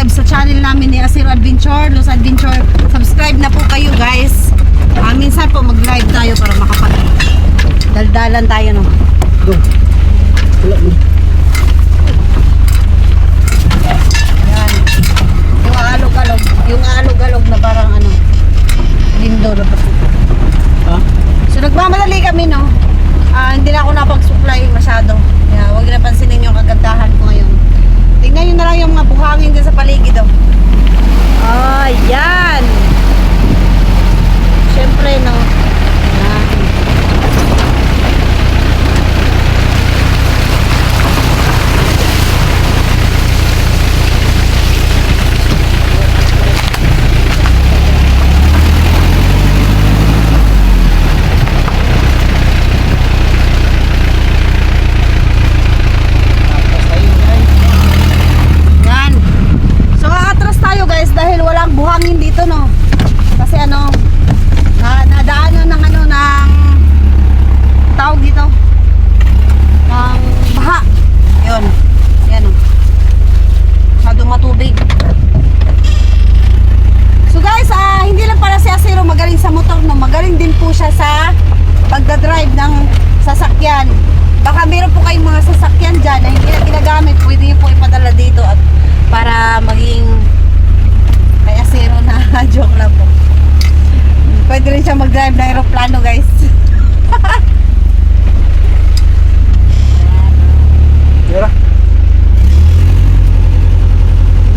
subscribe sa channel namin ni Asir Adventure, Los Adventure. Subscribe na po kayo guys. Minsan po mag-live tayo para makapag-daldalan tayo, no? Go. Wala mo. Yan. Yung alog-alog na parang ano, lindo na pati. Ha? So nagmamadali kami, no? Hindi na ako napag-supply masyado. Kaya huwag na pansinin yung kagandahan ko ngayon. Tingnan nyo na lang yung mga buhangin din sa paligid, oh. Yan. Siyempre, no? Yan. Yan. So, atras tayo guys dahil walang buhangin dito, no? Kasi ano, nadaanan ng ano, ng tawag dito, ng baha. Yun. Yan, o. Masyadong matubig. So guys, hindi lang para si Asiro magaling sa motor, no? Magaling din po siya sa pagdadrive ng sasakyan. Baka meron po kayong mga sasakyan dyan na hindi na ginagamit, pwede nyo po ipadala dito at para maging kay Asiro na joke lang po. Pwede rin siya mag-drive ng aeroplano guys. Tira.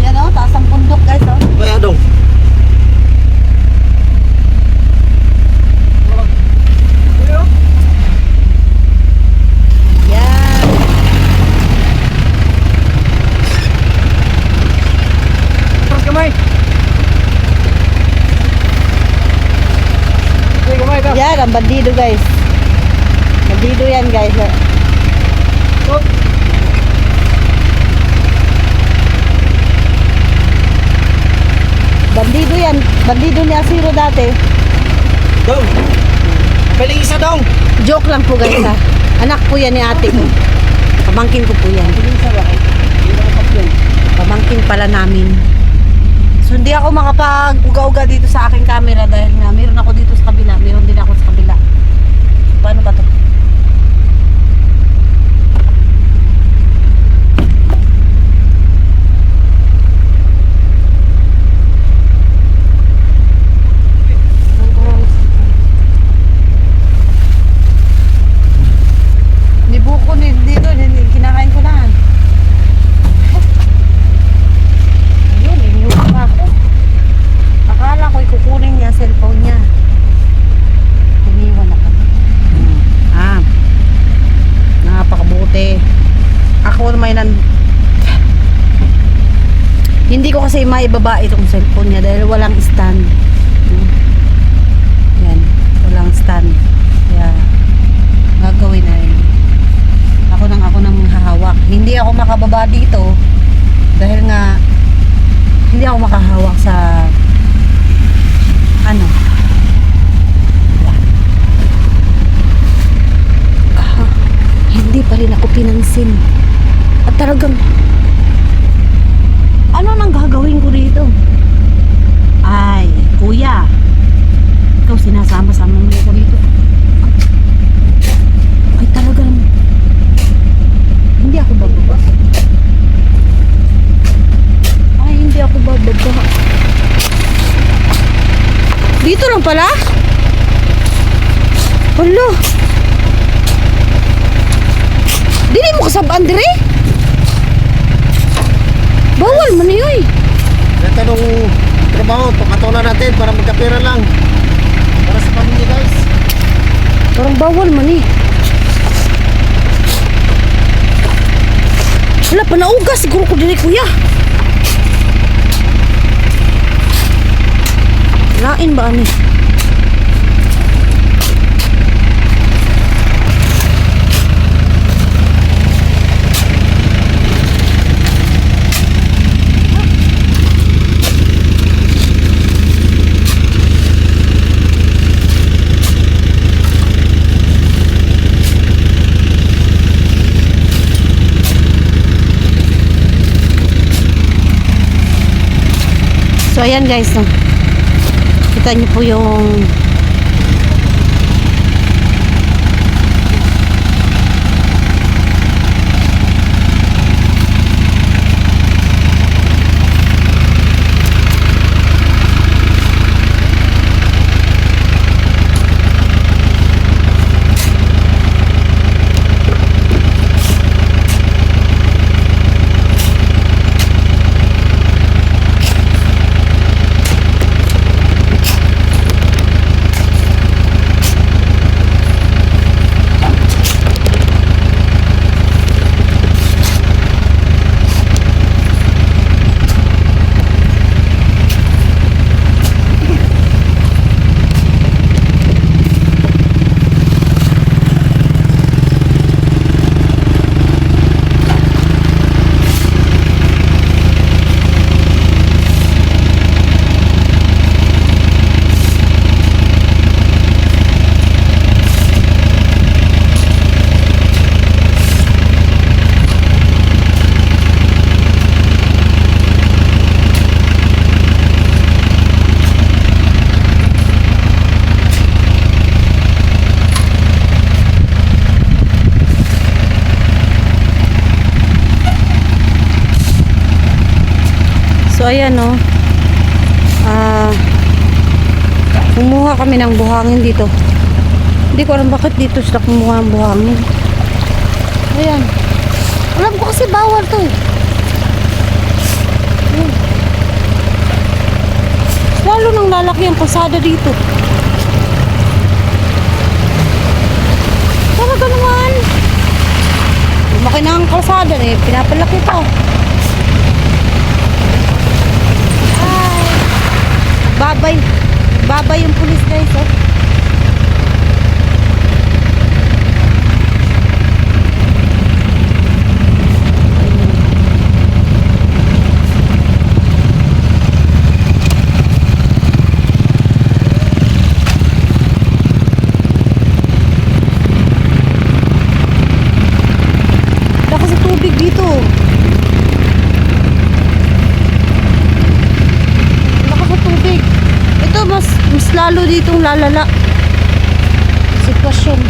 Yan o, taas ang bundok guys o. Kaya dong. Yan. Terus kamay. Sige kamay ta. Yan ang bandido guys. Bandido yan guys. Stop. Bandido yan. Bandido ni Asiro dati. Dong. Piling isa dong. Joke lang po guys ha. Anak po yan ni ate ko. Pamangkin ko po yan. Piling isa ba? Pamangkin pala namin. So hindi ako makapag-uga-uga dito sa aking camera dahil nga meron ako dito sa kabila. Meron din ako sa kabila. So, paano ba to? Nibuko dito. Kinakain ko lang. Ayun, iniwan pa ako. Akala ko ikukunin niya cellphone niya. Iniwan na kami. Napakabuti. Ako naman hindi ko kasi maibaba itong cellphone niya dahil walang stand. Yan, walang stand. Kaya gagawin na rin. Ako nang hahawak. Hindi ako makababa dito dahil nga hindi ako makahawak sa ano. Hindi pa rin ako pinansin. At talagang ano nang gagawin ko dito? Ay, kuya, ikaw sinasama-sama mo ko dito. Ay, talagang hindi ako bababa. Ay, hindi ako bababa. Dito lang pala? Hala. Dili mo kasabaan dire? Bawal man yun. Ito nung trabaho, pakatunan natin para magkapira lang. Para sa pamilya guys. Parang bawal man eh. Wala pa naugas siguro ko dili kuya. Lain ba ani? So ayan guys, no. Kita niyo po yung so ayan no. Kumuha kami ng buhangin dito. Hindi ko alam bakit dito sila kumuha ng buhangin. Ayan. Alam ko kasi bawal to eh. Ayan. Lalo nang lalaki ang kalsada dito. Talaga naman. Lumaki na ang kalsada eh. Pinapalaki pa. Babay. Babay yung pulis guys, oh. Lakas ng tubig dito. Ito mas lalo ditong lalala sitwasyon.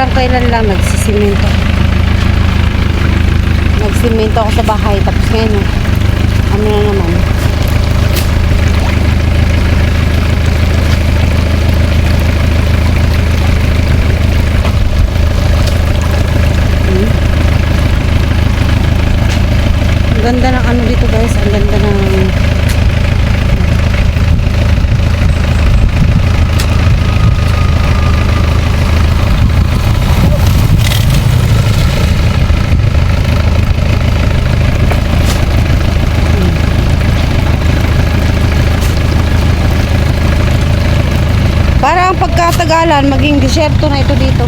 Parang kailan lang nagsisimento. Nagsimento ako sa bahay. Tapos ngayon, ano na naman. Ang ganda ng ano dito guys. Ang ganda ng parang pagkatagalan maging disyerto na ito dito.